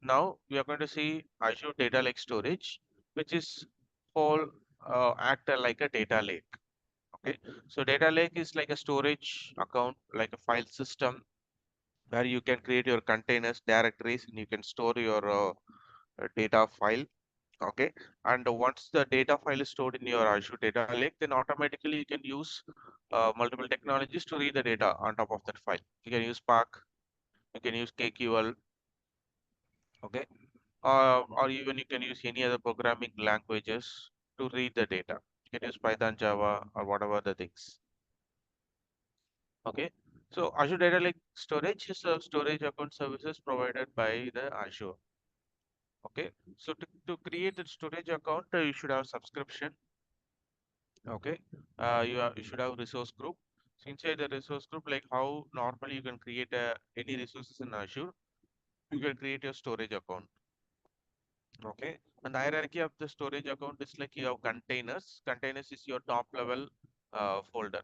now we are going to see Azure Data Lake Storage, which is whole act like a data lake. Okay, so data lake is like a storage account, like a file system where you can create your containers, directories, and you can store your data file. Okay, and once the data file is stored in your Azure Data Lake, then automatically you can use multiple technologies to read the data on top of that file. You can use Spark, you can use KQL, okay, or even you can use any other programming languages to read the data. You can use Python, Java, or whatever the things. Okay, so Azure Data Lake Storage is a storage account services provided by the Azure. Okay, so to create a storage account, you should have subscription. Okay, you should have resource group. So inside the resource group, like how normally you can create any resources in Azure, you can create your storage account. Okay, and the hierarchy of the storage account is like you have containers. Containers is your top level folder.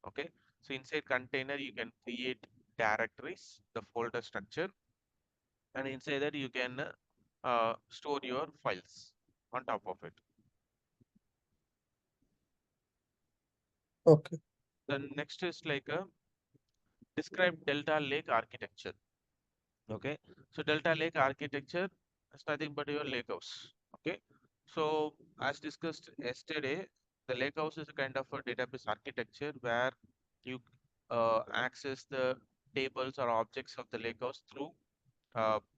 Okay, so inside container you can create directories, the folder structure, and inside that you can store your files on top of it. Okay. Then next is like a describe Delta Lake architecture. Okay, so Delta Lake architecture is nothing but your lake house. Okay, so as discussed yesterday, the lake house is a kind of a database architecture where you access the tables or objects of the lake house through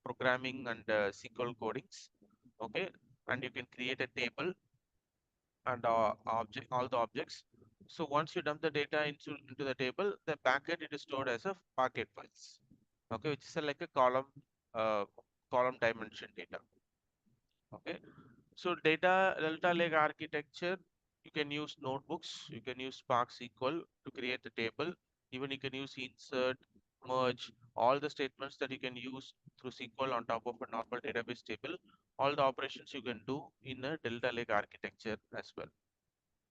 programming and SQL codings. Okay, and you can create a table and object all the objects. So once you dump the data into the table, the packet it is stored as a packet files. Okay, which is like a uh, column dimension data. Okay, so Delta Lake architecture, you can use notebooks, you can use Spark SQL to create a table. Even you can use insert, merge, all the statements that you can use through SQL on top of a normal database table. All the operations you can do in a Delta Lake architecture as well.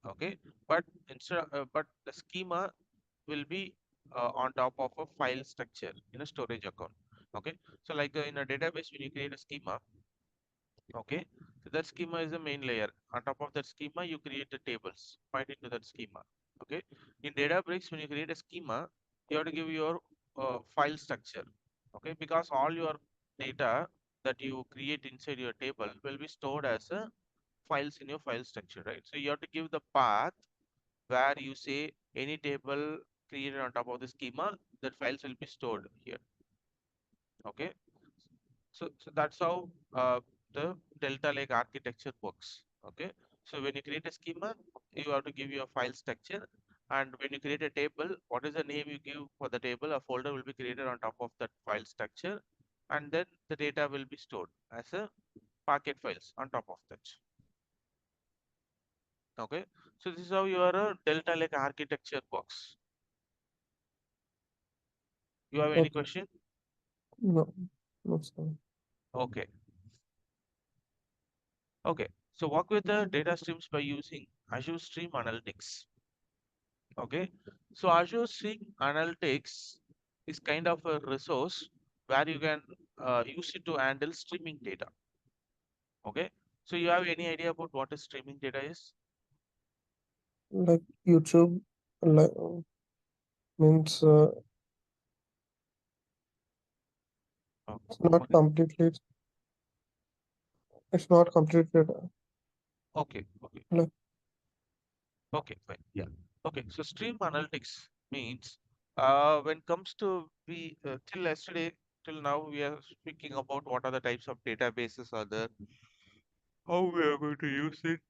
Okay, but but the schema will be on top of a file structure in a storage account. Okay, so like in a database when you create a schema, okay, so that schema is the main layer. On top of that schema you create the tables pointing to that schema. Okay, in Databricks when you create a schema you have to give your file structure. Okay, because all your data that you create inside your table will be stored as a files in your file structure, right? So you have to give the path where you say any table created on top of the schema, that files will be stored here. Okay, so that's how the Delta Lake architecture works. Okay, so when you create a schema, you have to give your file structure, and when you create a table, what is the name you give for the table? A folder will be created on top of that file structure, and then the data will be stored as a packet files on top of that. Okay, so this is how your Delta Lake architecture works. You have any Okay. question? No. Looks fine. Okay. Okay. So work with the data streams by using Azure Stream Analytics. Okay. So Azure Stream Analytics is kind of a resource where you can use it to handle streaming data. Okay. So you have any idea about what a streaming data is? Like YouTube, like means Oh, it's not okay. completely. It's not completely Okay. Okay. like Okay. Fine. Yeah. Okay. So stream analytics means when it comes to we till yesterday till now we are speaking about what are the types of databases are there, how we are going to use it.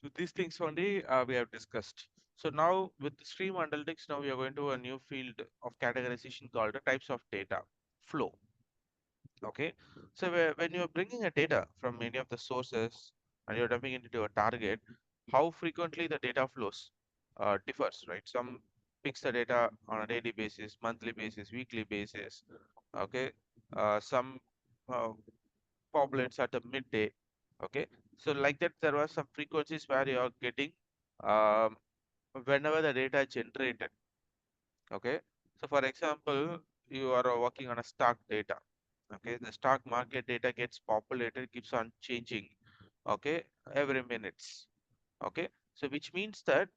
So these things only we have discussed. So now with the stream analytics, now we are going to a new field of categorization called the types of data flow. Okay. So when you are bringing a data from any of the sources and you're dumping it into a target, how frequently the data flows differs, right? Some picks the data on a daily basis, monthly basis, weekly basis. Okay. Some uh, populates at a midday. Okay, so like that there were some frequencies where you are getting um, whenever the data is generated. Okay, so for example you are working on a stock data. Okay, the stock market data gets populated, keeps on changing, okay, every minutes. Okay, so which means that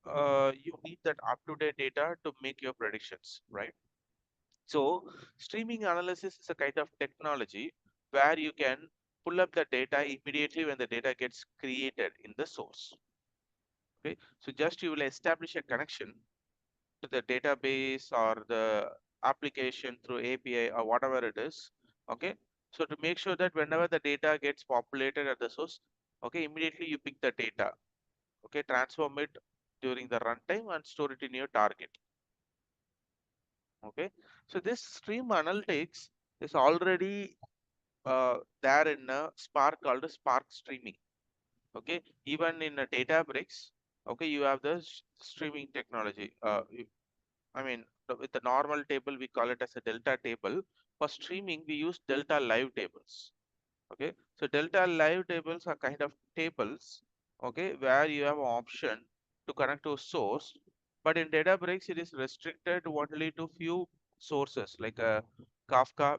you need that up-to-date data to make your predictions, right? So streaming analysis is a kind of technology where you can pull up the data immediately when the data gets created in the source. Okay, so just you will establish a connection to the database or the application through API or whatever it is. Okay, so to make sure that whenever the data gets populated at the source, okay, immediately you pick the data, okay, transform it during the runtime and store it in your target. Okay, so this stream analytics is already there in a Spark called a Spark streaming. Okay, even in a Databricks, okay, you have the streaming technology. I mean, with the normal table, we call it as a delta table. For streaming, we use delta live tables. Okay, so delta live tables are kind of tables, okay, where you have an option to connect to a source, but in Databricks, it is restricted only to few sources like Kafka,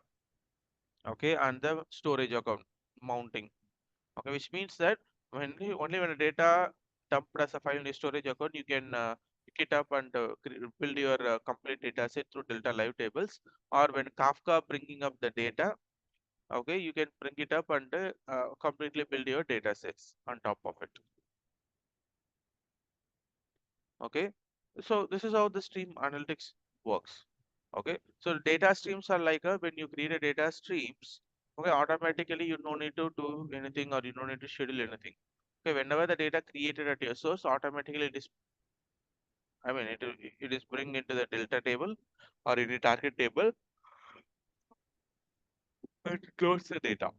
okay, and the storage account mounting. Okay, which means that only when the data dumped as a file in the storage account, you can pick it up and build your complete data set through delta live tables, or when Kafka bringing up the data, okay, you can bring it up and completely build your data sets on top of it. Okay, so this is how the stream analytics works. Okay, so data streams are like when you create a data streams, okay, automatically you don't need to do anything or you don't need to schedule anything. Okay, whenever the data created at your source, automatically it is, I mean, it is bring into the delta table or in the target table and close the data.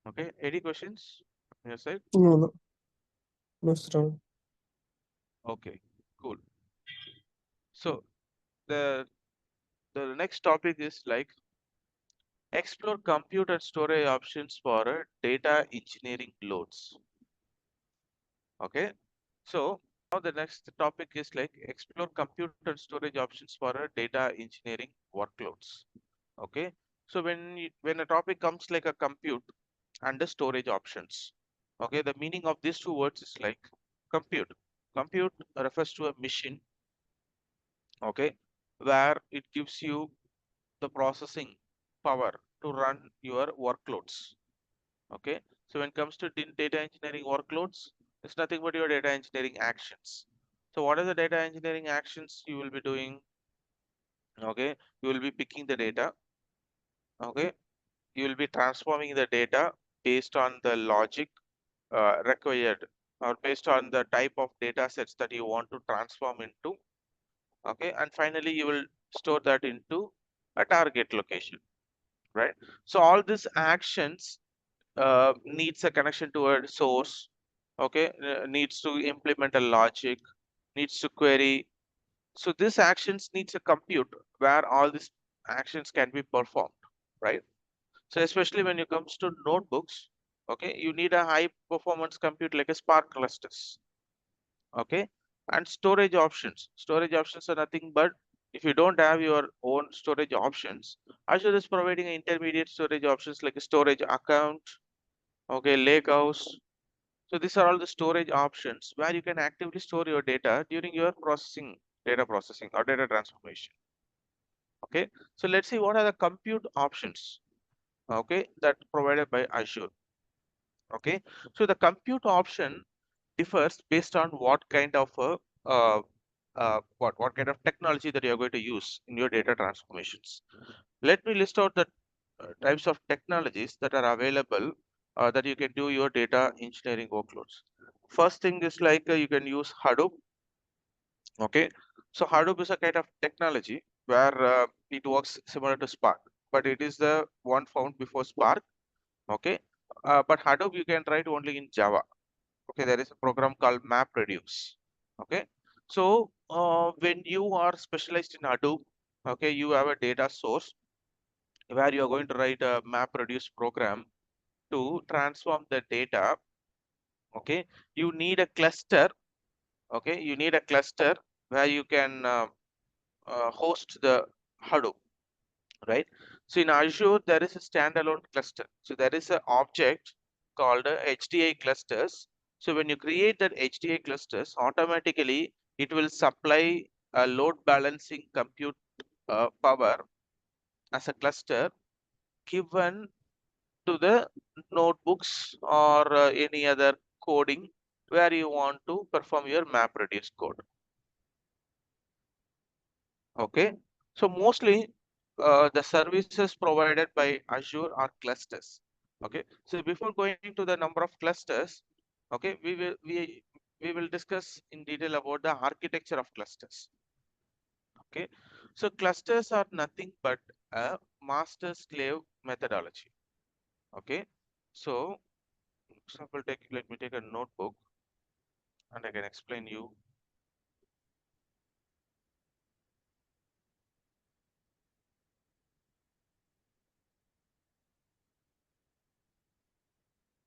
Okay, any questions on your side? No, no, no, Shravan. Okay, cool. So the next topic is like explore compute and storage options for data engineering loads. Okay, so now the next topic is like explore compute and storage options for data engineering workloads. Okay, so when a topic comes like a compute and the storage options, okay, the meaning of these two words is like compute. Compute refers to a machine, okay, where it gives you the processing power to run your workloads. Okay, so when it comes to data engineering workloads, it's nothing but your data engineering actions. So what are the data engineering actions you will be doing? Okay, you will be picking the data. Okay, you will be transforming the data based on the logic required or based on the type of data sets that you want to transform into. Okay, and finally you will store that into a target location, right? So all these actions needs a connection to a source, okay, needs to implement a logic, needs to query. So this actions needs a compute where all these actions can be performed, right? So especially when it comes to notebooks, okay, you need a high performance compute like a Spark clusters, okay, and storage options are nothing but if you don't have your own storage options, Azure is providing intermediate storage options like a storage account, okay, lakehouse. So these are all the storage options where you can actively store your data during your data processing or data transformation. Okay, so let's see what are the compute options, okay, that provided by Azure. Okay, so the compute option differs based on what kind of what kind of technology that you are going to use in your data transformations. Let me list out the types of technologies that are available that you can do your data engineering workloads. First thing is like you can use Hadoop. Okay, so Hadoop is a kind of technology where it works similar to Spark, but it is the one found before Spark. Okay, but Hadoop you can write only in Java. Okay, there is a program called MapReduce. Okay, so when you are specialized in Hadoop, okay, you have a data source where you are going to write a MapReduce program to transform the data. Okay, you need a cluster. Okay, you need a cluster where you can host the Hadoop. right? So in Azure, there is a standalone cluster. So there is an object called HDI clusters. So when you create that HDI clusters, automatically it will supply a load balancing compute power as a cluster given to the notebooks or any other coding where you want to perform your map reduce code. Okay, so mostly the services provided by Azure are clusters. Okay, so before going to the number of clusters, okay, we will discuss in detail about the architecture of clusters. Okay, so clusters are nothing but a master slave methodology. Okay, so example, let me take a notebook and I can explain you.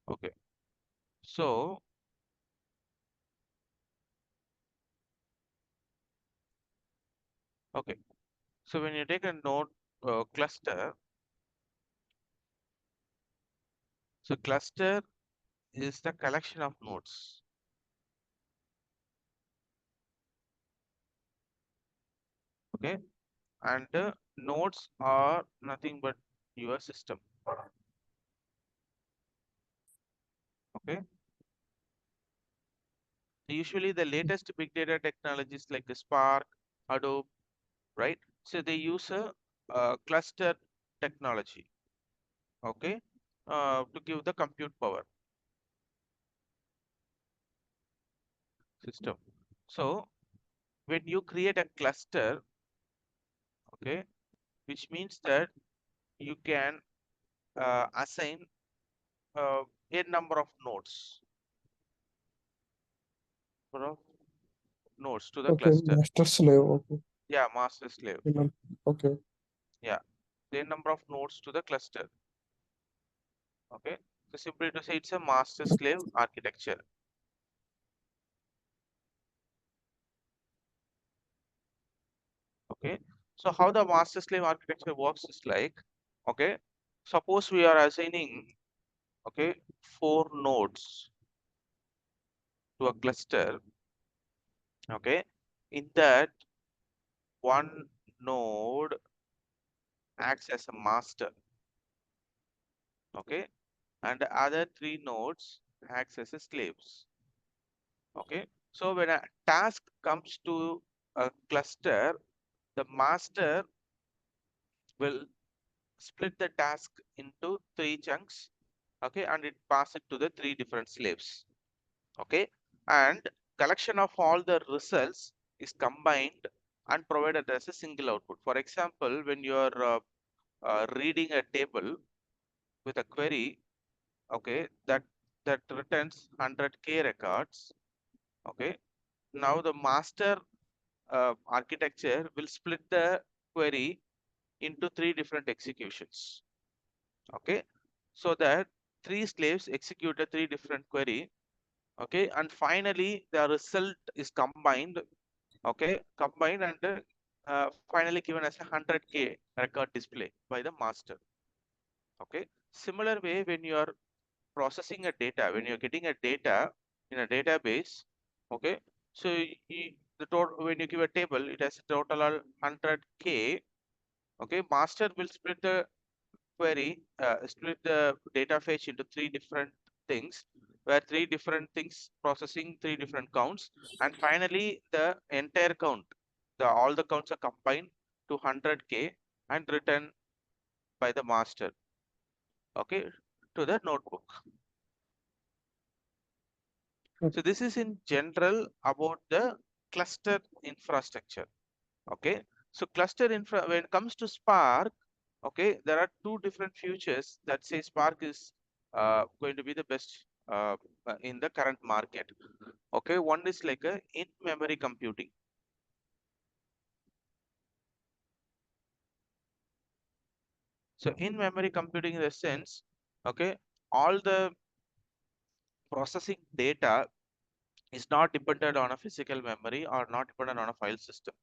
Okay, so okay, so when you take a node cluster, so cluster is the collection of nodes. Okay, and nodes are nothing but your system. Okay, usually the latest big data technologies like the Spark, Hadoop, right? So they use a cluster technology. Okay, to give the compute power system. So when you create a cluster, okay, which means that you can assign a number of nodes, number of nodes to the Okay, cluster. master slave. Okay. Yeah, master slave. Okay. Yeah, the number of nodes to the cluster. Okay, so simply to say it's a master slave architecture. Okay, so how the master slave architecture works is like, okay, suppose we are assigning, okay, 4 nodes to a cluster. Okay, in that one node acts as a master. Okay, and the other 3 nodes acts as a slaves. Okay, so when a task comes to a cluster, the master will split the task into 3 chunks. Okay, and it pass it to the 3 different slaves. Okay, and collection of all the results is combined and provided as a single output. For example, when you are reading a table with a query, okay, that returns 100K records. Okay, now the master architecture will split the query into 3 different executions. Okay, so that 3 slaves execute a 3 different query. Okay, and finally the result is combined. Okay, combined and finally given as a 100K record display by the master. Okay, similar way when you are processing a data, when you're getting a data in a database, okay, so the total, when you give a table, it has a total of 100K. Okay, master will split the query, split the data fetch into 3 different things, where 3 different things processing 3 different counts, and finally the entire count, all the counts are combined to 100K and written by the master, okay, to the notebook. So this is in general about the cluster infrastructure. Okay, so cluster infra, when it comes to Spark, okay, there are 2 different futures that say Spark is going to be the best in the current market. Okay, one is like a in-memory computing. So in-memory computing in the sense, okay, all the processing data is not dependent on a physical memory or not dependent on a file system.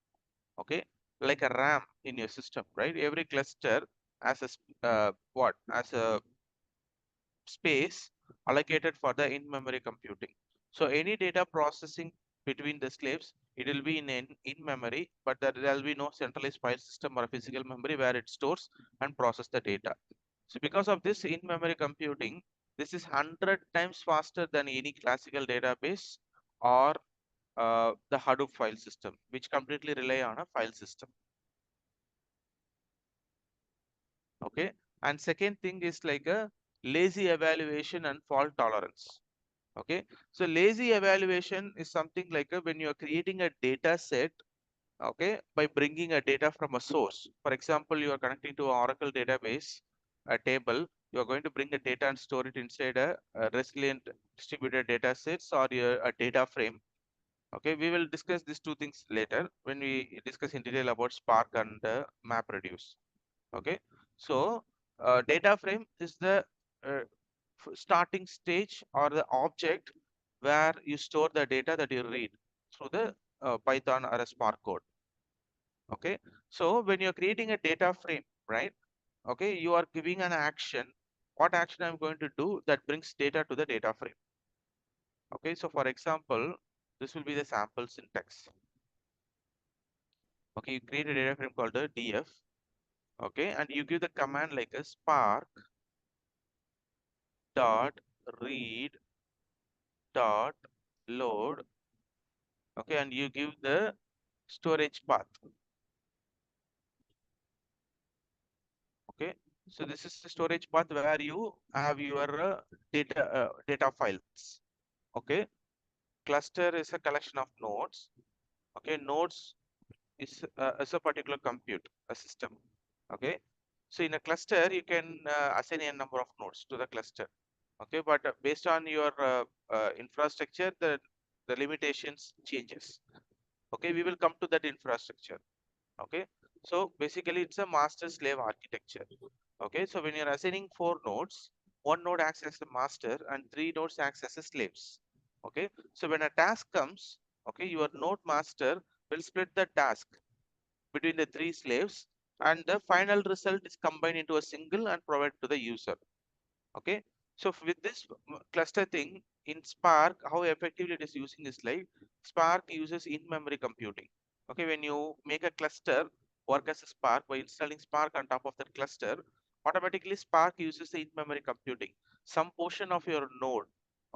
Okay, like a RAM in your system, right? Every cluster has a space allocated for the in-memory computing. So any data processing between the slaves, it will be in memory, but there will be no centralized file system or physical memory where it stores and process the data. So because of this in-memory computing, this is 100 times faster than any classical database or the Hadoop file system, which completely rely on a file system. Okay. And second thing is like a lazy evaluation and fault tolerance. Okay. So lazy evaluation is something like when you are creating a data set, okay, by bringing a data from a source. For example, you are connecting to an Oracle database, a table, you are going to bring the data and store it inside a resilient distributed data sets or a data frame. Okay, we will discuss these two things later when we discuss in detail about Spark and MapReduce. Okay, so data frame is the uh, starting stage or the object where you store the data that you read through the Python or a Spark code. Okay, so when you're creating a data frame, right? Okay, you are giving an action. What action I'm going to do that brings data to the data frame? Okay, so for example, this will be the sample syntax. Okay, you create a data frame called a df. Okay, and you give the command like a spark dot read dot load. Okay, and you give the storage path. Okay, so this is the storage path where you have your data files. Okay, cluster is a collection of nodes. Okay, nodes is a particular compute, a system. Okay, so in a cluster you can assign a number of nodes to the cluster. Okay, but based on your infrastructure, the limitations changes. Okay, we will come to that infrastructure. Okay, so basically it's a master slave architecture. Okay, so when you're assigning 4 nodes, one node acts as the master and 3 nodes acts as the slaves. Okay, so when a task comes, okay, your node master will split the task between the 3 slaves, and the final result is combined into a single and provided to the user. Okay, so with this cluster thing in Spark, how effectively it is using is like Spark uses in-memory computing. Okay, when you make a cluster work as a Spark by installing Spark on top of that cluster, automatically Spark uses the in-memory computing. Some portion of your node,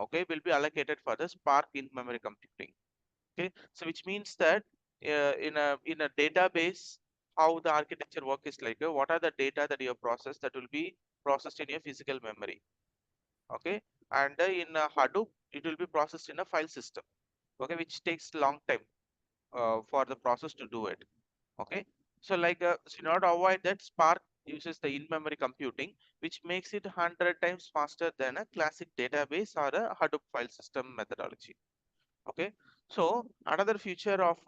okay, will be allocated for the Spark in-memory computing. Okay, so which means that in a database, how the architecture work is like what are the data that you have processed that will be processed in your physical memory. Okay, and in Hadoop it will be processed in a file system. Okay, which takes long time for the process to do it. Okay, so like so in order to avoid that, Spark uses the in-memory computing, which makes it 100 times faster than a classic database or a Hadoop file system methodology. Okay, so another feature of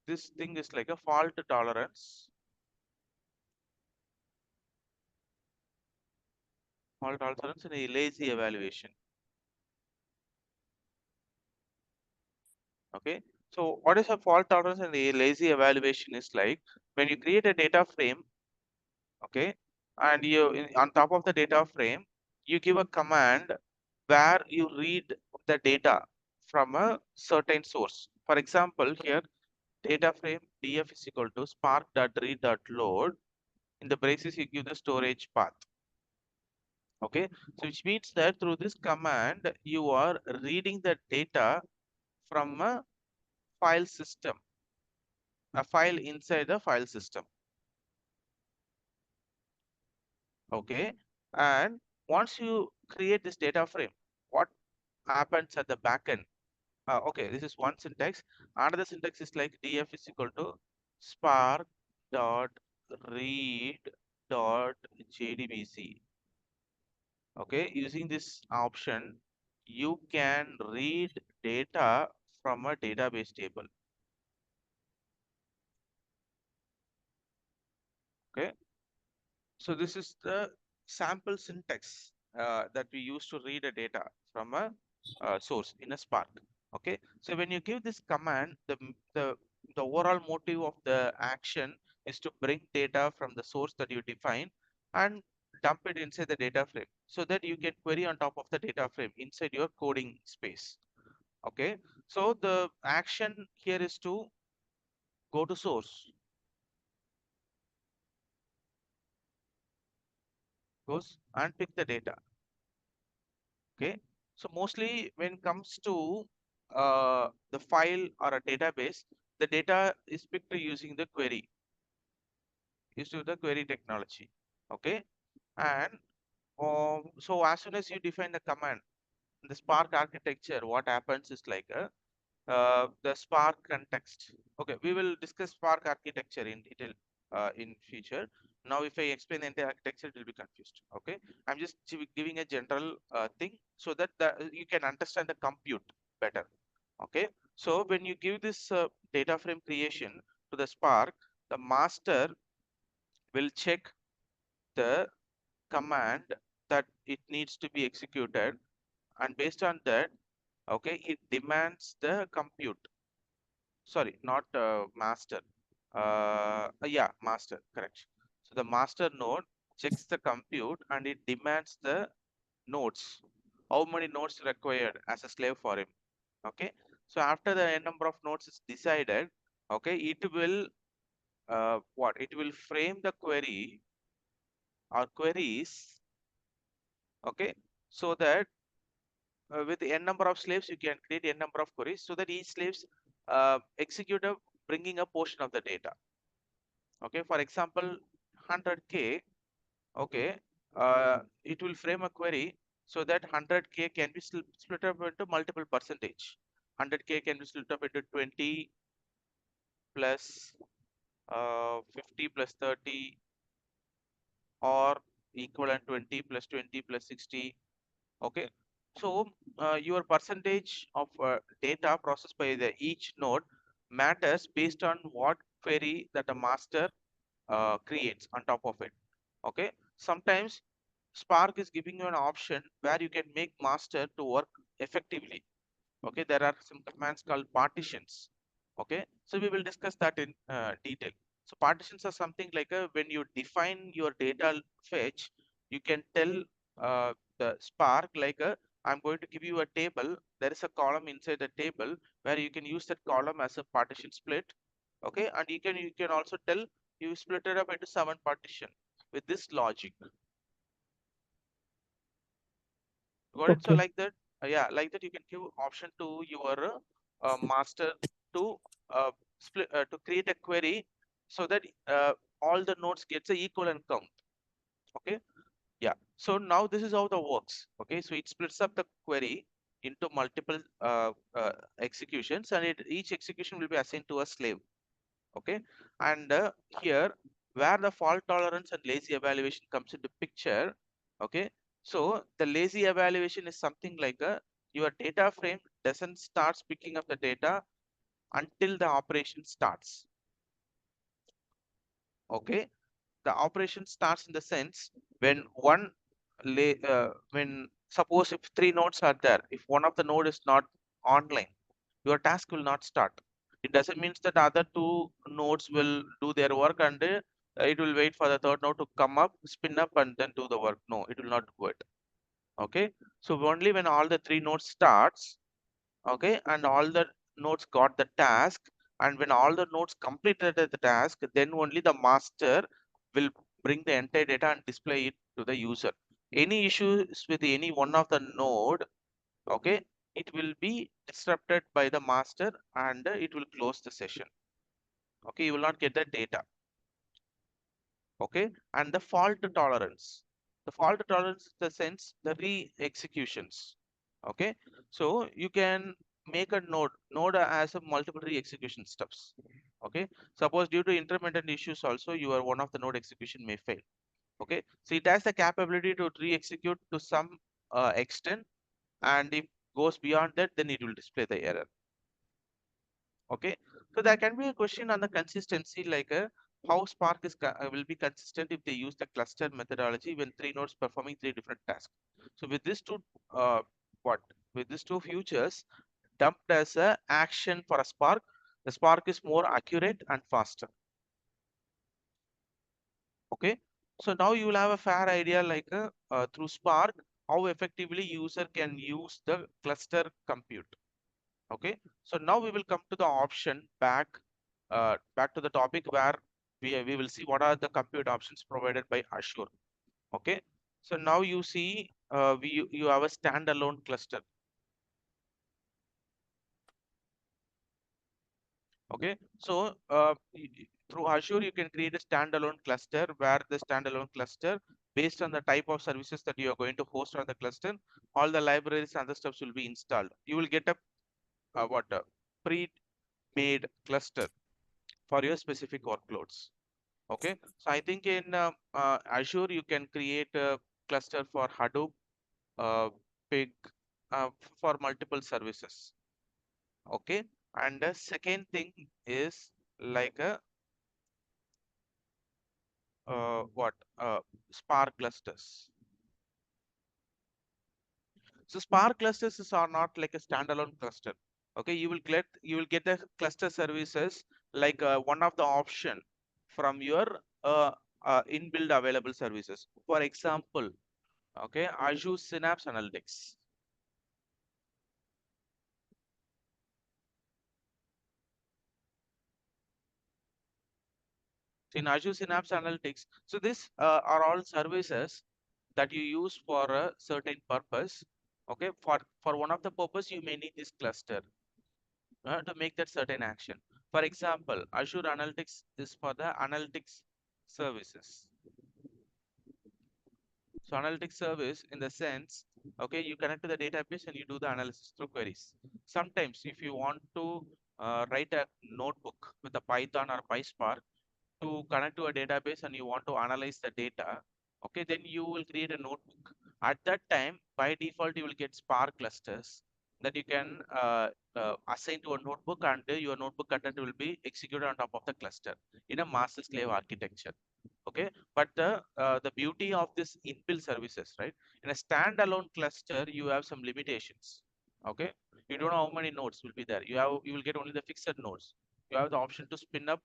this thing is like a fault tolerance. Fault tolerance and a lazy evaluation. Okay, so what is a fault tolerance and a lazy evaluation is like when you create a data frame, okay, and on top of the data frame, you give a command where you read the data from a certain source. For example, here data frame df is equal to spark.read.load. In the braces, you give the storage path. Okay, so which means that through this command, you are reading the data from a file system, a file inside the file system. Okay, and once you create this data frame, what happens at the backend? Okay, this is one syntax. Another syntax is like df is equal to spark dot read dot jdbc. Okay, using this option, you can read data from a database table. Okay, so this is the sample syntax that we use to read a data from a source in a Spark. Okay, so when you give this command, the overall motive of the action is to bring data from the source that you define and dump it inside the data frame so that you can query on top of the data frame inside your coding space. Okay, so the action here is to go to source, goes and pick the data. Okay, so mostly when it comes to the file or a database, the data is picked using the query, used to the query technology. Okay, and so as soon as you define the command, the Spark architecture, what happens is like the Spark context. Okay, we will discuss Spark architecture in detail in future. Now, if I explain the entire architecture, it will be confused. Okay, I'm just giving a general thing so that you can understand the compute better. Okay, so when you give this data frame creation to the Spark, the master will check the command that it needs to be executed, and based on that, okay, it demands the compute. Sorry, not master. Yeah, master, correct. So the master node checks the compute and it demands the nodes, how many nodes required as a slave for him. Okay, so after the n number of nodes is decided, okay, it will it will frame the query or queries. Okay, so that with n number of slaves, you can create n number of queries so that each slaves execute a bringing a portion of the data. Okay, for example, 100k. Okay, it will frame a query so that 100k can be split up into multiple percentage. 100k can be split up into 20 plus 50 plus 30, or equivalent 20 plus 20 plus 60. Okay, so your percentage of data processed by the each node matters based on what query that the master creates on top of it. Okay, sometimes Spark is giving you an option where you can make master to work effectively. Okay, there are some commands called partitions. Okay, so we will discuss that in detail. So partitions are something like when you define your data fetch, you can tell the Spark like I'm going to give you a table. There is a column inside the table where you can use that column as a partition split. Okay, and you can also tell you split it up into 7 partition with this logic. Got it? So Okay. like that, yeah, like that you can give option to your master to split to create a query so that all the nodes gets a equivalent count. Okay, yeah. So now this is how the works. Okay, so it splits up the query into multiple executions, and each execution will be assigned to a slave. Okay, and here where the fault tolerance and lazy evaluation comes into picture. Okay, so the lazy evaluation is something like your data frame doesn't start picking up the data until the operation starts. Okay, the operation starts in the sense when when suppose if 3 nodes are there, if one of the node is not online, your task will not start. It doesn't mean that the other 2 nodes will do their work and it will wait for the third node to come up, spin up, and then do the work. No, it will not do it. Okay, so only when all the 3 nodes starts, okay, and all the nodes got the task, and when all the nodes completed the task, then only the master will bring the entire data and display it to the user. Any issues with any one of the node, okay, it will be disrupted by the master and it will close the session. Okay, you will not get the data. Okay, and the fault tolerance, is the sense the re-executions. Okay, so you can make a node as a multiple re-execution steps. Okay, suppose due to intermittent issues also your one of the node execution may fail. Okay, so it has the capability to re-execute to some extent, and if goes beyond that, then it will display the error. Okay, so there can be a question on the consistency, like how Spark will be consistent if they use the cluster methodology when 3 nodes performing 3 different tasks. So with these two uh, what with these 2 futures dumped as a action for a Spark, the Spark is more accurate and faster. Okay, so now you will have a fair idea like through Spark how effectively user can use the cluster compute. Okay, so now we will come to the option back to the topic where we will see what are the compute options provided by Azure. Okay, so now you see you have a standalone cluster. Okay, so through Azure you can create a standalone cluster where the standalone cluster, based on the type of services that you are going to host on the cluster, all the libraries and the stuffs will be installed. You will get a pre-made cluster for your specific workloads. Okay, so I think in Azure you can create a cluster for Hadoop, Pig, for multiple services. Okay, and the second thing is like a what Spark clusters. So Spark clusters are not like a standalone cluster. Okay, you will get the cluster services like one of the option from your inbuilt available services. For example, okay, Azure Synapse Analytics. In Azure Synapse Analytics, so this are all services that you use for a certain purpose. Okay, for one of the purpose you may need this cluster to make that certain action. For example, Azure Analytics is for the analytics services. So analytics service in the sense, okay, you connect to the database and you do the analysis through queries. Sometimes if you want to write a notebook with a Python or PySpark to connect to a database and you want to analyze the data, okay, then you will create a notebook. At that time, by default, you will get Spark clusters that you can assign to a notebook, and your notebook content will be executed on top of the cluster in a master slave architecture. Okay, but the beauty of this inbuilt services, right? In a standalone cluster, you have some limitations. Okay, you don't know how many nodes will be there. You will get only the fixed nodes. You have the option to spin up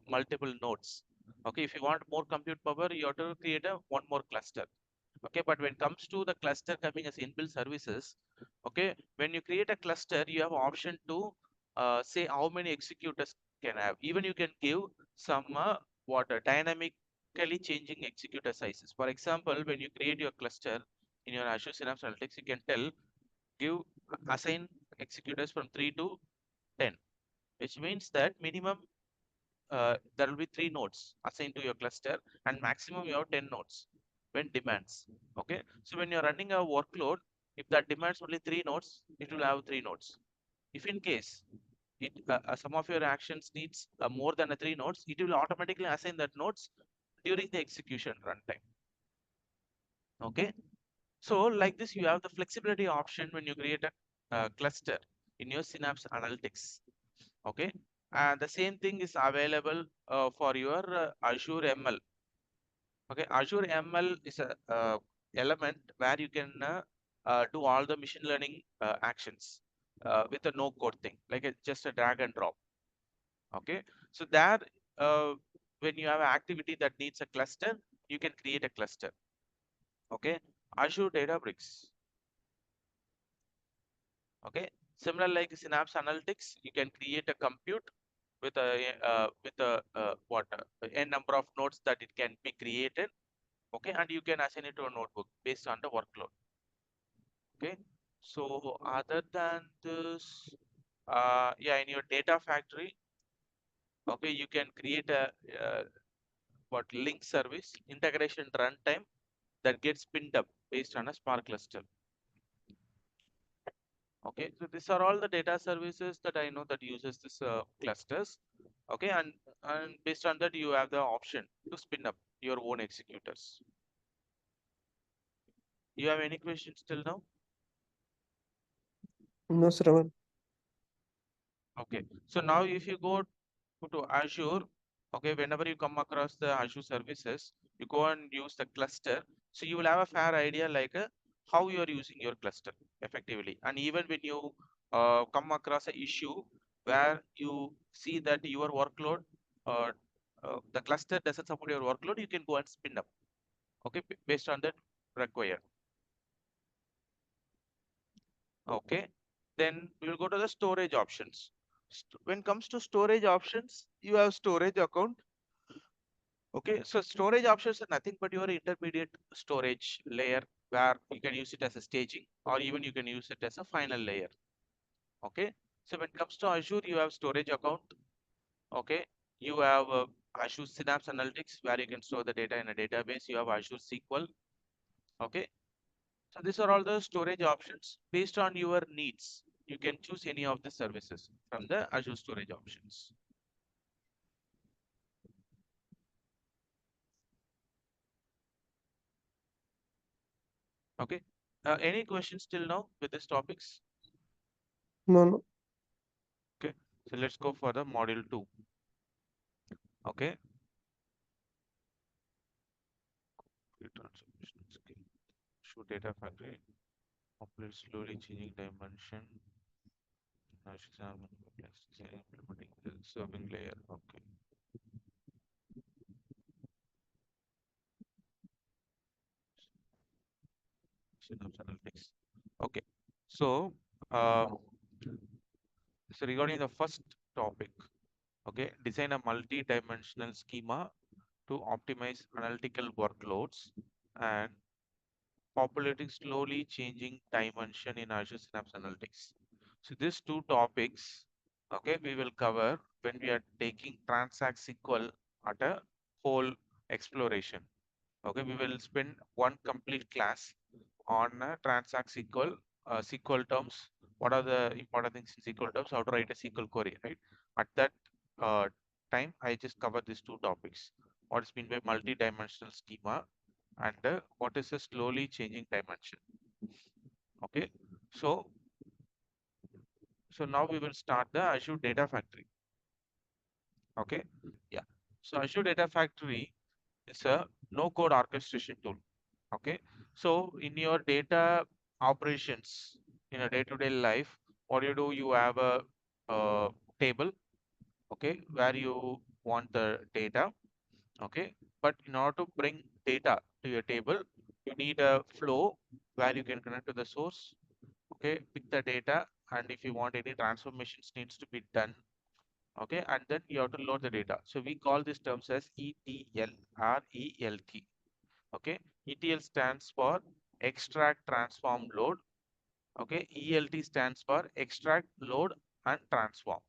multiple nodes. Okay, if you want more compute power, you have to create a one more cluster. Okay, but when it comes to the cluster coming as inbuilt services, okay, when you create a cluster, you have option to say how many executors can have. Even you can give some dynamically changing executor sizes. For example, when you create your cluster in your Azure Synapse Analytics, you can give assign executors from 3 to 10, which means that minimum there will be 3 nodes assigned to your cluster, and maximum you have 10 nodes when demands. Okay, so when you're running a workload, if that demands only 3 nodes, it will have 3 nodes. If in case some of your actions needs more than 3 nodes, it will automatically assign that nodes during the execution runtime. Okay, so like this, you have the flexibility option when you create a cluster in your Synapse Analytics. Okay, and the same thing is available for your Azure ML. Okay, Azure ML is a element where you can do all the machine learning actions with a no code thing, like just a drag and drop. Okay, so there uh, when you have an activity that needs a cluster, you can create a cluster. Okay, Azure Databricks. Okay, similar like Synapse Analytics, you can create a compute with a n number of nodes that it can be created. Okay, and you can assign it to a notebook based on the workload. Okay, so other than this, yeah, in your data factory, okay, you can create a link service integration runtime that gets pinned up based on a Spark cluster. Okay, so these are all the data services that I know that uses this clusters. Okay, and based on that, you have the option to spin up your own executors. You have any questions till now? No, Shravan. Okay, so now if you go to Azure, okay, whenever you come across the Azure services, you go and use the cluster. So you will have a fair idea like how you are using your cluster effectively. And even when you come across an issue where you see that your workload uh, the cluster doesn't support your workload, you can go and spin up, okay, based on that required. Okay, then we will go to the storage options. When it comes to storage options, you have storage account. Okay, so storage options are nothing but your intermediate storage layer where you can use it as a staging or even you can use it as a final layer. Okay, so when it comes to Azure, you have storage account. Okay, you have Azure Synapse Analytics where you can store the data in a database. You have Azure SQL. Okay, so these are all the storage options based on your needs. You can choose any of the services from the Azure storage options. Okay, any questions till now with these topics? No, no. Okay, so let's go for the module 2. Okay, transformation skill. Show data factory, operate slowly changing dimension. Implementing the serving layer. Okay, Synapse Analytics. Okay, so uh, so regarding the first topic, okay, design a multi-dimensional schema to optimize analytical workloads and populating slowly changing dimension in Azure Synapse Analytics. So these two topics, okay, we will cover when we are taking Transact SQL at a whole exploration. Okay, we will spend one complete class on Transact SQL, SQL terms. What are the important things in SQL terms? How to write a SQL query, right? At that uh, time, I just covered these two topics. What is meant by multi-dimensional schema and what is a slowly changing dimension. Okay, so now we will start the Azure Data Factory. Okay, yeah. So Azure Data Factory is a no-code orchestration tool. Okay, so in your data operations in a day-to-day life, what you do, you have a table, okay, where you want the data, okay, but in order to bring data to your table, you need a flow where you can connect to the source, okay, pick the data, and if you want any transformations needs to be done, okay, and then you have to load the data. So we call these terms as ETL or ELT. Okay, ETL stands for extract, transform, load. Okay, ELT stands for extract, load, and transform.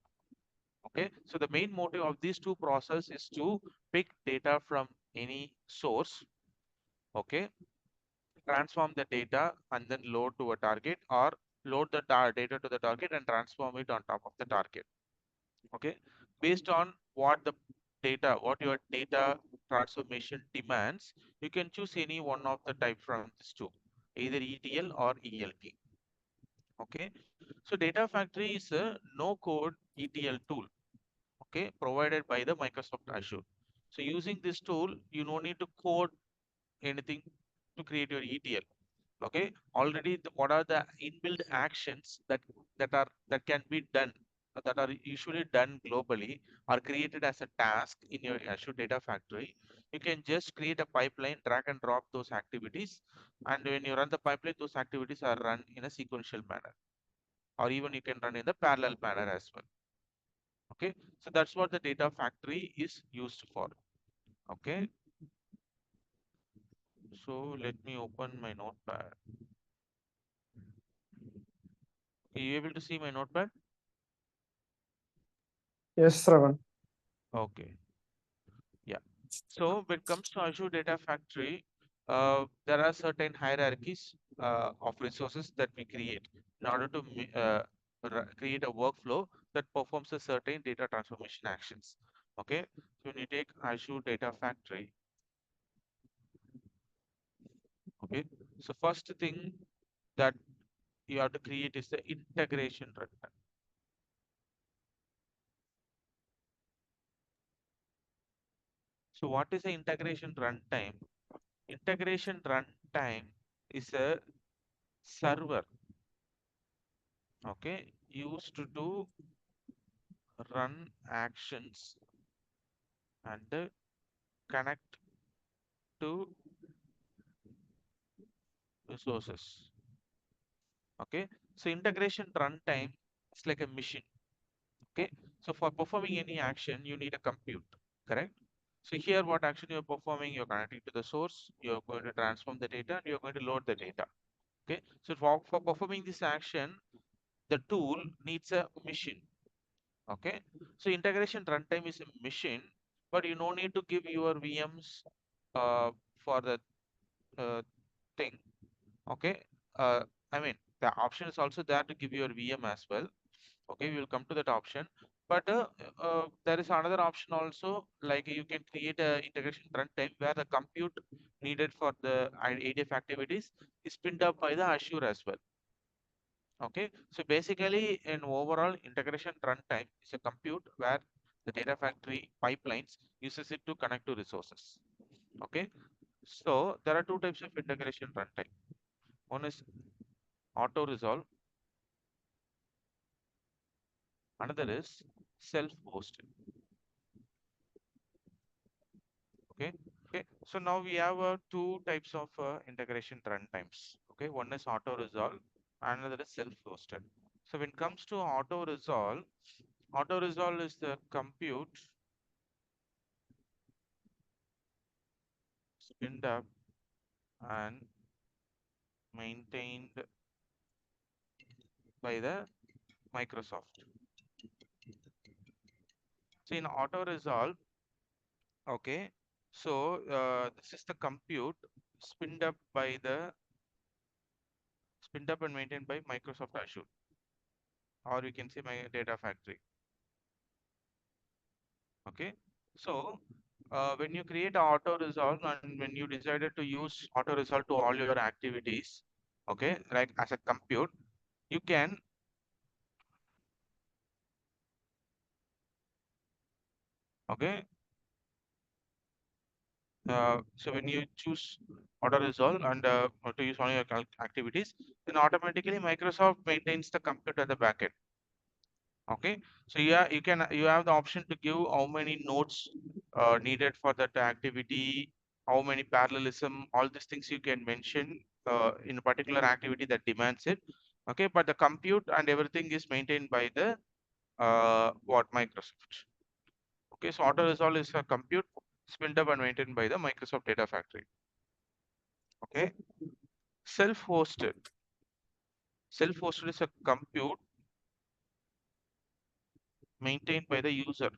Okay, so the main motive of these two processes is to pick data from any source. Okay, transform the data and then load to a target, or load the data to the target and transform it on top of the target. Okay, based on what your data transformation demands, you can choose any one of the type from these two, either ETL or ELT. Okay, so Data Factory is a no code ETL tool, okay, provided by the Microsoft Azure. So using this tool, you no need to code anything to create your ETL. Okay, already what are the inbuilt actions that can be done, that are usually done globally or created as a task in your Azure Data Factory. You can just create a pipeline, drag and drop those activities, and when you run the pipeline, those activities are run in a sequential manner, or even you can run in the parallel manner as well. Okay, so that's what the Data Factory is used for. Okay, so let me open my notepad. Are you able to see my notepad? Yes, Ravan. Okay, yeah. So when it comes to Azure Data Factory, there are certain hierarchies of resources that we create in order to create a workflow that performs a certain data transformation actions. Okay, so when you take Azure Data Factory, okay, so first thing that you have to create is the integration runtime. So what is the integration runtime? Integration runtime is a server, okay, used to do run actions and connect to resources. Okay, so integration runtime is like a machine. Okay, so for performing any action, you need a compute, correct? So here, what action you're performing, you're connecting to the source, you're going to transform the data, and you're going to load the data. Okay, so for performing this action, the tool needs a machine. Okay, so integration runtime is a machine, but you no need to give your VMs for the thing. Okay, I mean the option is also there to give your VM as well. Okay, we will come to that option, but there is another option also, like you can create a integration runtime where the compute needed for the ADF activities is pinned up by the Azure as well. Okay, so basically in overall integration runtime is a compute where the data factory pipelines uses it to connect to resources. Okay, so there are two types of integration runtime. One is auto resolve, another is self-hosted. Okay, okay, so now we have two types of integration runtimes. Okay, one is auto resolve, another is self-hosted. So when it comes to auto resolve is the compute spinned up and maintained by the Microsoft. So in auto resolve, okay, so this is the compute spinned up by the spinned up and maintained by Microsoft Azure, or we can say my data factory. Okay, so when you create auto resolve and when you decided to use auto resolve to all your activities, okay, like as a compute, you can okay. So when you choose auto resolve and to use on your activities, then automatically Microsoft maintains the compute at the backend. Okay, so yeah, you have the option to give how many nodes needed for that activity, how many parallelism, all these things you can mention in a particular activity that demands it. Okay, but the compute and everything is maintained by the what Microsoft. Okay, so auto resolve is a compute spilled up and maintained by the Microsoft Data Factory. Okay, self-hosted. Self-hosted is a compute maintained by the user.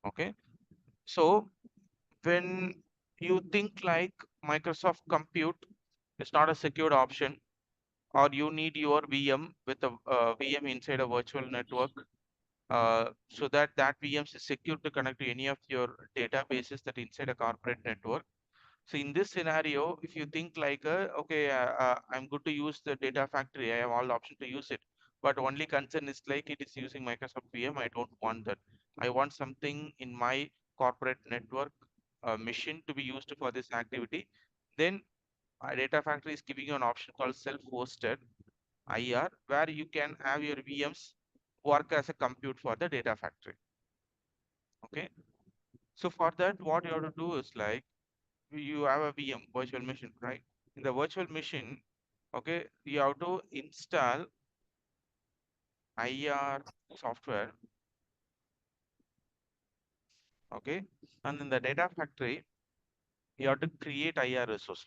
Okay, so when you think like Microsoft Compute is not a secured option, or you need your VM with a VM inside a virtual network, so that that VM is secure to connect to any of your databases that inside a corporate network. So in this scenario, if you think like, okay, I'm good to use the data factory, I have all the option to use it, but only concern is like it is using Microsoft VM. I don't want that. I want something in my corporate network machine to be used for this activity. Then data factory is giving you an option called self-hosted IR, where you can have your VMs work as a compute for the data factory. Okay. So for that, what you have to do is like, you have a VM virtual machine, right? In the virtual machine, okay, you have to install IR software, okay, and in the data factory, you have to create IR resource.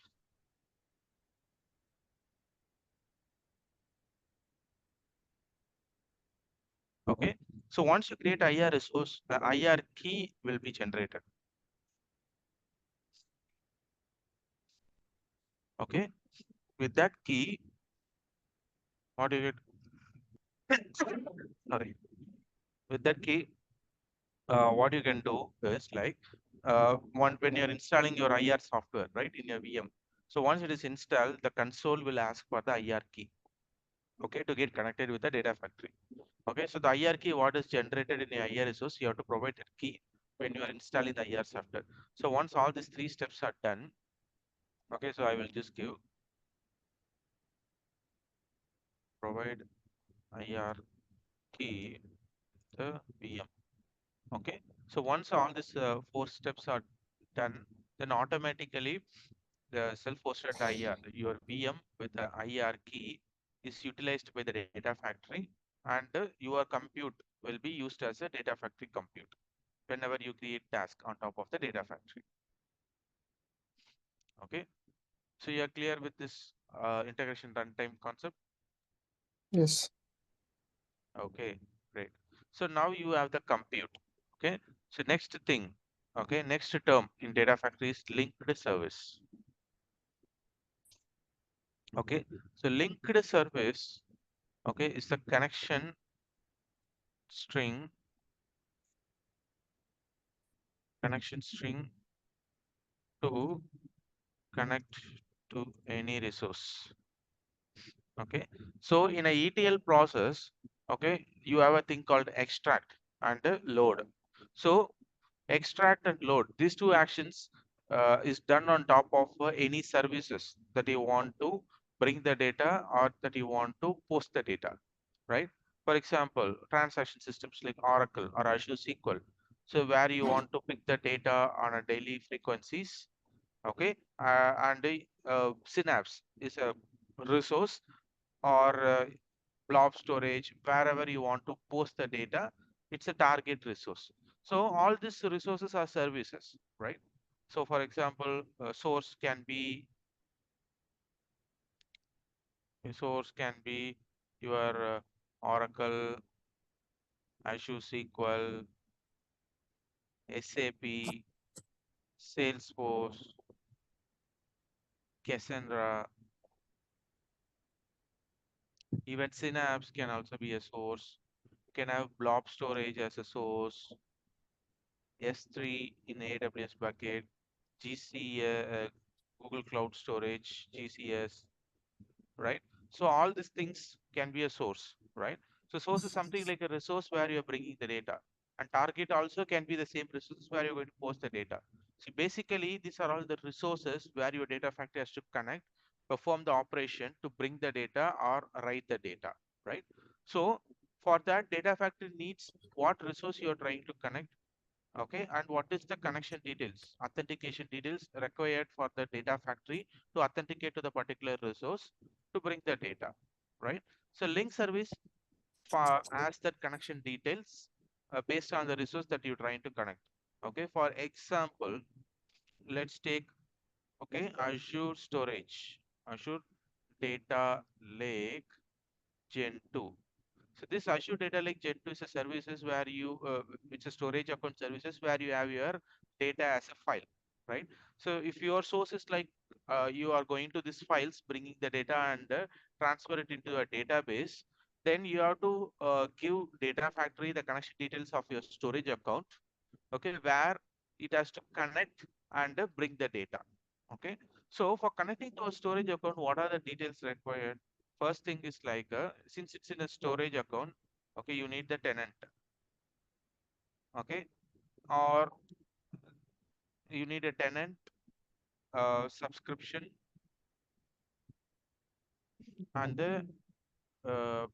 Okay, so once you create IR resource, the IR key will be generated. Okay, with that key, what do you get? Sorry, with that key, what you can do is like when you're installing your IR software, right, in your VM. So once it is installed, the console will ask for the IR key, okay, to get connected with the data factory. Okay, so the IR key, what is generated in the IR resource, you have to provide that key when you are installing the IR software. So once all these three steps are done, okay, so I will just give provide IR key the VM. Okay, so once all these 4 steps are done, then automatically the self-hosted IR, your VM with the IR key is utilized by the data factory, and your compute will be used as a data factory compute whenever you create task on top of the data factory. Okay, so you are clear with this integration runtime concept? Yes. Okay, great. So now you have the compute. Okay, so next thing, okay, next term in data factory is linked service. Okay, so linked service, okay, is the string connection string to connect to any resource. Okay, so in a ETL process, okay, you have a thing called extract and load. So extract and load, these two actions is done on top of any services that you want to bring the data or that you want to post the data, right? For example, transaction systems like Oracle or Azure SQL, so where you want to pick the data on a daily frequencies. Okay, and Synapse is a resource, or blob storage, wherever you want to post the data, it's a target resource. So all these resources are services, right? So for example, source can be your Oracle, Azure SQL, SAP, Salesforce, Cassandra, even Synapse can also be a source. You can have blob storage as a source, S3 in AWS bucket, Google Cloud Storage, GCS, right? So all these things can be a source, right? So source is something like a resource where you're bringing the data, and target also can be the same resource where you're going to post the data. So basically, these are all the resources where your data factory has to connect, perform the operation to bring the data or write the data, right? So for that, data factory needs what resource you're trying to connect. Okay, and what is the connection details, authentication details required for the data factory to authenticate to the particular resource to bring the data, right? So link service as that connection details based on the resource that you're trying to connect. Okay, for example, let's take, okay, Azure storage, Azure data lake gen 2. So this Azure Data Lake Gen 2 is a services where it's a storage account services where you have your data as a file, right? So if your source is like you are going to these files, bringing the data and transfer it into a database, then you have to give data factory the connection details of your storage account, okay, where it has to connect and bring the data. Okay, so for connecting to a storage account, what are the details required? First thing is like since it's in a storage account, okay, you need the tenant, okay, or you need a tenant subscription and the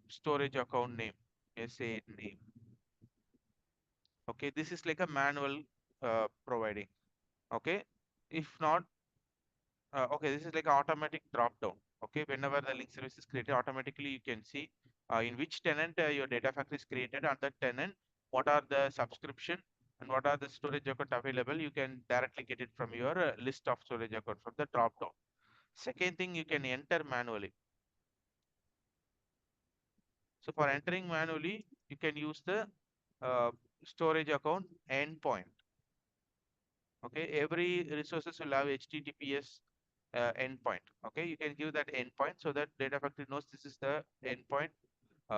storage account name, SA name. Okay, this is like a manual providing. Okay, if not, okay, this is like an automatic drop down. Okay, whenever the link service is created, automatically you can see in which tenant your data factory is created, on that tenant what are the subscription and what are the storage account available. You can directly get it from your list of storage account from the drop down. Second thing, you can enter manually. So for entering manually, you can use the uh, storage account endpoint. Okay, every resources will have HTTPS endpoint. Okay, you can give that endpoint so that data factory knows this is the endpoint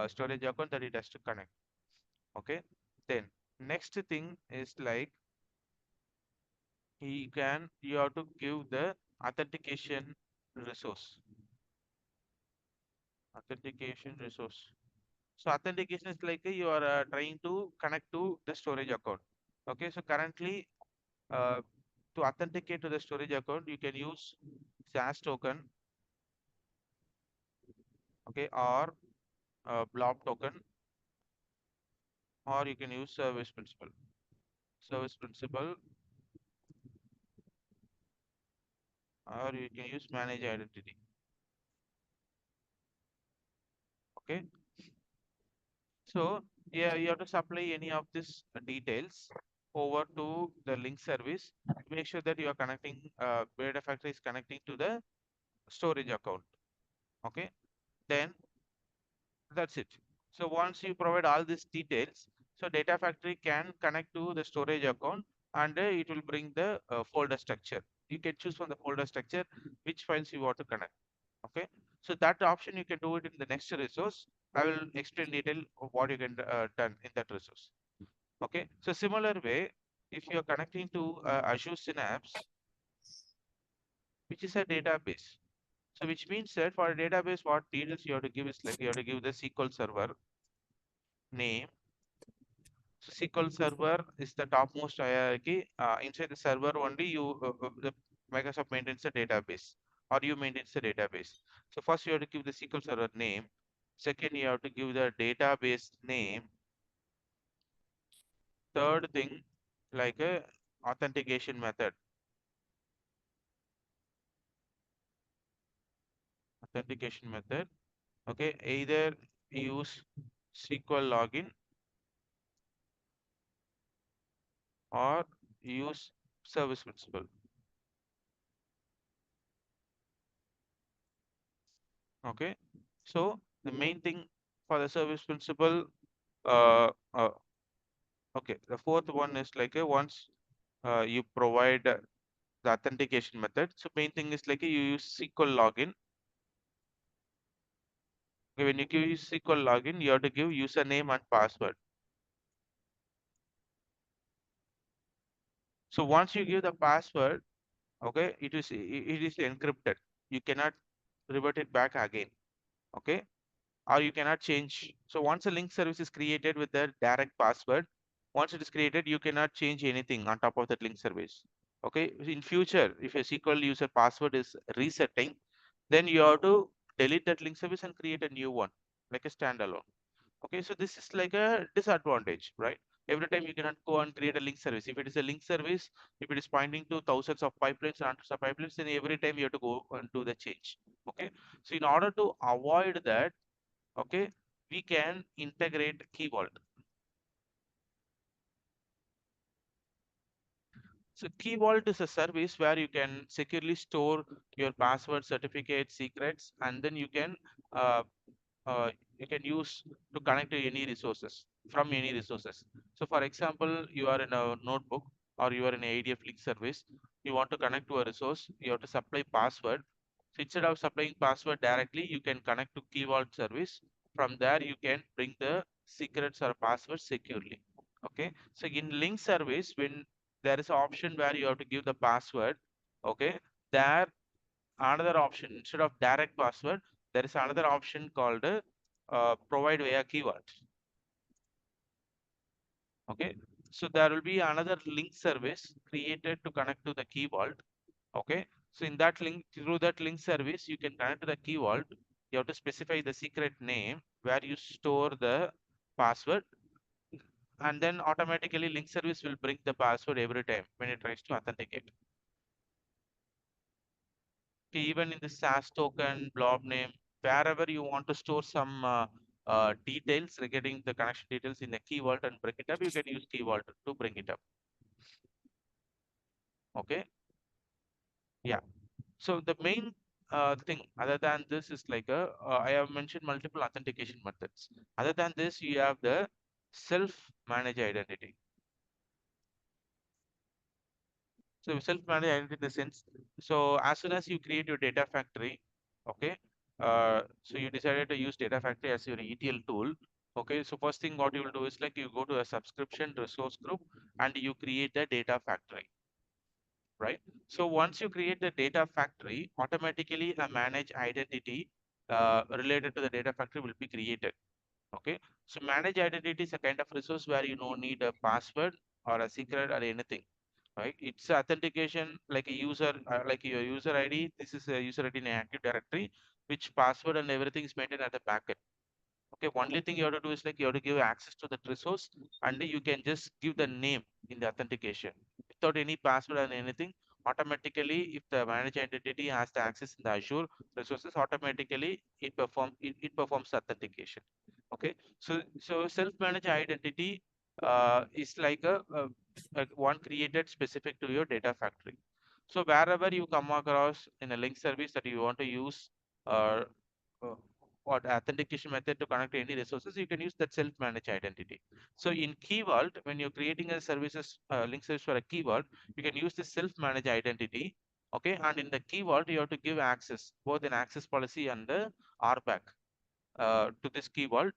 storage account that it has to connect. Okay, then next thing is like you have to give the authentication resource. Authentication resource. So authentication is like you are trying to connect to the storage account. Okay, so currently uh, to authenticate to the storage account, you can use SAS token, okay, or blob token, or you can use service principal. service principal, or you can use manage identity. Okay, so yeah, you have to supply any of these details over to the link service. Make sure that you are connecting, data factory is connecting to the storage account. Okay, then that's it. So once you provide all these details, so data factory can connect to the storage account, and it will bring the folder structure. You can choose from the folder structure which files you want to connect. Okay, so that option you can do it in the next resource. I will explain detail of what you can done in that resource. Okay, so similar way, if you are connecting to Azure Synapse, which is a database, so which means that for a database, what details you have to give is like you have to give the SQL server name. So SQL Server is the topmost hierarchy. Inside the server only the Microsoft maintains the database, or you maintain the database. So first you have to give the SQL Server name. Second, you have to give the database name. Third thing, like a authentication method. Authentication method. Okay, either use SQL login or use service principal. Okay, so the main thing for the service principal, uh, uh, okay, the fourth one is like a once you provide the authentication method. So main thing is like you use SQL login. Okay, when you give SQL login, you have to give username and password. So once you give the password, okay, it is encrypted. You cannot revert it back again. Okay, or you cannot change. So once a link service is created with the direct password, once it is created, you cannot change anything on top of that link service. Okay, in future, if a SQL user password is resetting, then you have to delete that link service and create a new one, like a standalone. Okay, so this is like a disadvantage, right? Every time you cannot go and create a link service. If it is a link service, if it is pointing to thousands of pipelines, hundreds of pipelines, then every time you have to go and do the change. Okay, so in order to avoid that, okay, we can integrate Key Vault. So Key Vault is a service where you can securely store your password, certificate, secrets, and then uh, you can use to connect to any resources from any resources. So for example, you are in a notebook or you are in a ADF link service, you want to connect to a resource, you have to supply password. So instead of supplying password directly, you can connect to Key Vault service. From there, you can bring the secrets or passwords securely. Okay. So in link service, when there is an option where you have to give the password, okay, there another option instead of direct password, there is another option called provide via keyword. Okay, so there will be another link service created to connect to the key vault. Okay, so in that link, through that link service, you can connect to the key vault. You have to specify the secret name where you store the password, and then automatically link service will bring the password every time when it tries to authenticate. Okay, even in the SAS token, blob name, wherever you want to store some details regarding the connection details in the key vault and bring it up, you can use key vault to bring it up. Okay, yeah. So the main thing other than this is like I have mentioned multiple authentication methods. Other than this, you have the self-managed identity. So self-managed identity in the sense, so as soon as you create your data factory, okay, so you decided to use data factory as your ETL tool. Okay, so first thing what you will do is like you go to a subscription resource group and you create the data factory, right? So once you create the data factory, automatically a managed identity related to the data factory will be created. Okay, so managed identity is a kind of resource where you don't need a password or a secret or anything, right? It's authentication like a user, like your user ID. This is a user ID in an Active Directory, which password and everything is maintained at the backend. Okay, only thing you have to do is like you have to give access to that resource, and you can just give the name in the authentication without any password and anything. Automatically, if the managed entity has the access in the Azure resources, automatically it performs the authentication. Okay, so self-managed identity is like a one created specific to your data factory. So wherever you come across in a link service that you want to use uh, uh, what authentication method to connect to any resources, you can use that self-managed identity. So in Key Vault, when you're creating a services link service for a Key Vault, you can use the self-managed identity. Okay, and in the Key Vault, you have to give access, both an access policy and the RBAC to this Key Vault.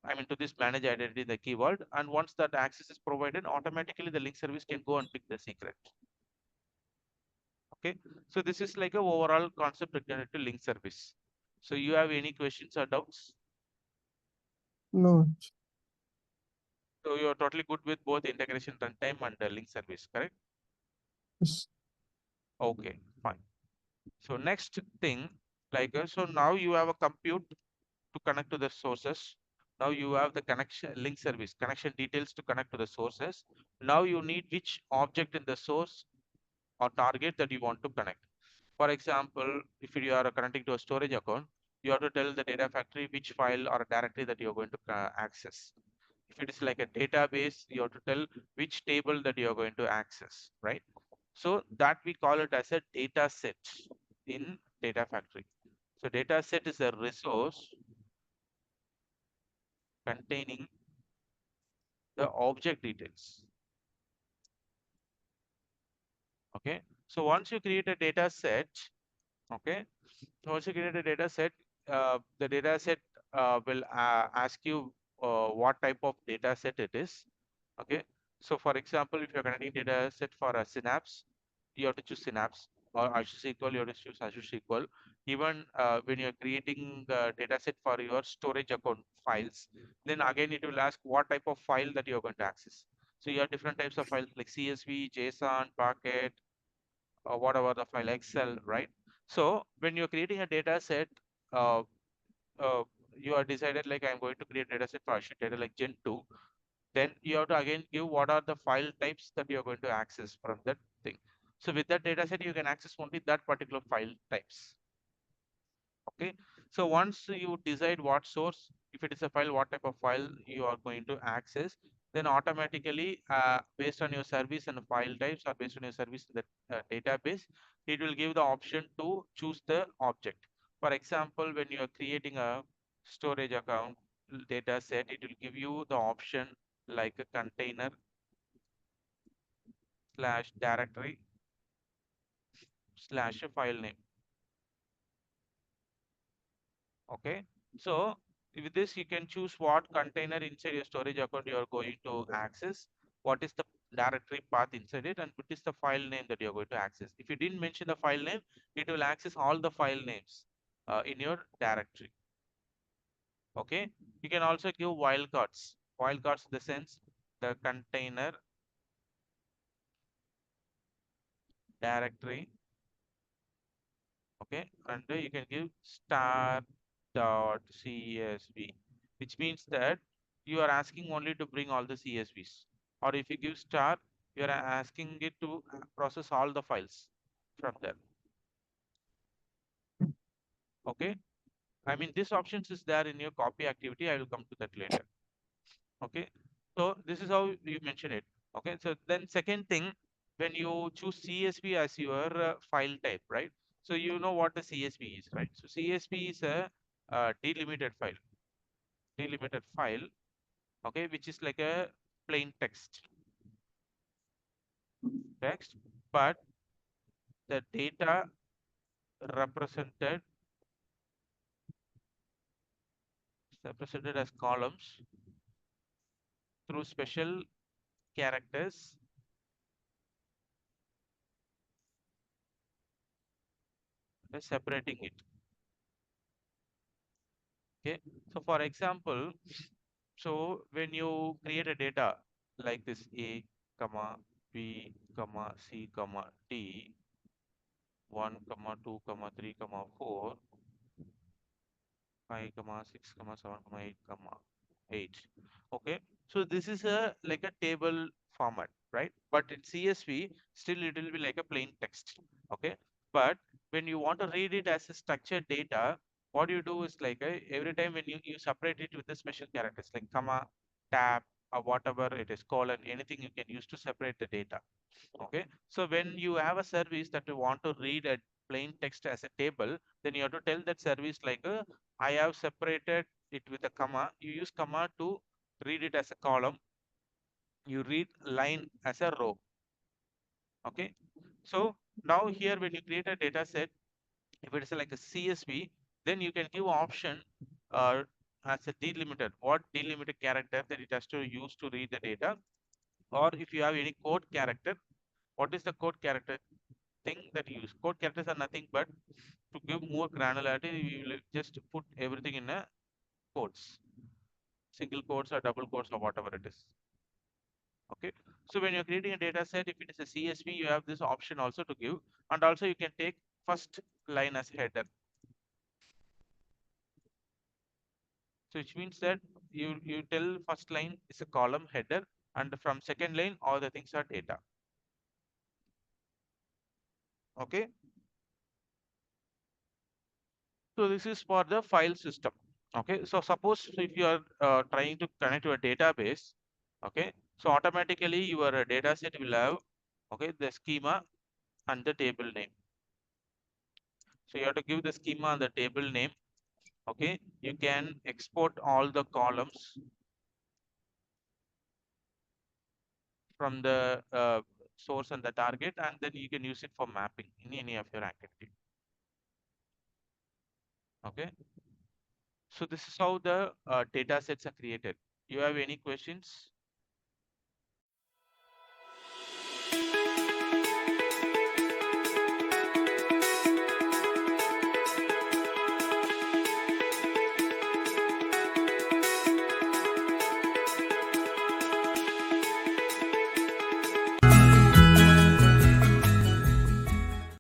I mean, to this managed identity, the Key Vault. And once that access is provided, automatically the link service can go and pick the secret. Okay, so this is like a overall concept related to link service. So you have any questions or doubts? No. So you're totally good with both integration runtime and the link service, correct? Yes. Okay, fine. So next thing, like so now you have a compute to connect to the sources. Now you have the connection link service connection details to connect to the sources. Now you need which object in the source or target that you want to connect. For example, if you are connecting to a storage account, you have to tell the data factory which file or directory that you're going to access. If it is like a database, you have to tell which table that you're going to access, right? So that we call it as a data set in data factory. So data set is a resource containing the object details. Okay. So once you create a data set, okay, so once you create a data set, the data set will ask you what type of data set it is. Okay. So for example, if you're connecting data set for a Synapse, you have to choose Synapse, or Azure SQL, you have to choose Azure SQL. Even when you're creating the data set for your storage account files, then again it will ask what type of file that you're going to access. So you have different types of files like CSV, JSON, Packet, or whatever the file, Excel, right? So when you're creating a data set, uh, uh, you are decided like I'm going to create data set for Azure data like Gen 2, then you have to again give what are the file types that you're going to access from that thing. So with that data set, you can access only that particular file types. Okay. So once you decide what source, if it is a file, what type of file you are going to access, then automatically based on your service and file types or based on your service in the database, it will give the option to choose the object. For example, when you are creating a storage account data set, it will give you the option like a container slash directory slash a file name. Okay, so with this you can choose what container inside your storage account you are going to access, what is the directory path inside it, and what is the file name that you're going to access. If you didn't mention the file name, it will access all the file names in your directory. Okay, you can also give wildcards. Wildcards in the sense the container directory. Okay, and you can give star dot csv, which means that you are asking only to bring all the csvs, or if you give star, you are asking it to process all the files from there. Okay, I mean this options is there in your copy activity. I will come to that later. Okay, so this is how you mention it. Okay, so then second thing, when you choose CSV as your file type, right? So you know what the CSV is, right? So CSV is a delimited file, okay, which is like a plain text, but the data represented represented as columns through special characters, separating it. Okay, so for example, so when you create a data like this A, comma B, comma C, comma D, 1, comma 2, comma 3, comma 4, 5 comma 6 comma 7 comma 8 comma 8. Okay, so this is a like a table format, right? But in CSV still it will be like a plain text. Okay, but when you want to read it as a structured data, what you do is like every time when you separate it with the special characters like comma, tab, or whatever it is, colon, anything you can use to separate the data. Okay, so when you have a service that you want to read a plain text as a table, then you have to tell that service like I have separated it with a comma. You use comma to read it as a column. You read line as a row. Okay, so now here when you create a data set, if it is like a CSV, then you can give option uh, as a delimited, what delimited character that it has to use to read the data, or if you have any code character, what is the code character thing that you use. Code characters are nothing but to give more granularity, we will just put everything in a quotes, single quotes or double quotes or whatever it is. Okay. So when you're creating a data set, if it is a CSV, you have this option also to give, and also you can take first line as header. So which means that you tell first line is a column header, and from second line all the things are data. Okay. So this is for the file system. Okay, so suppose if you are trying to connect to a database, okay, so automatically your data set will have, okay, the schema and the table name. So you have to give the schema and the table name. Okay, you can export all the columns from the source and the target, and then you can use it for mapping in any of your activity. Okay, so this is how the data sets are created. You have any questions?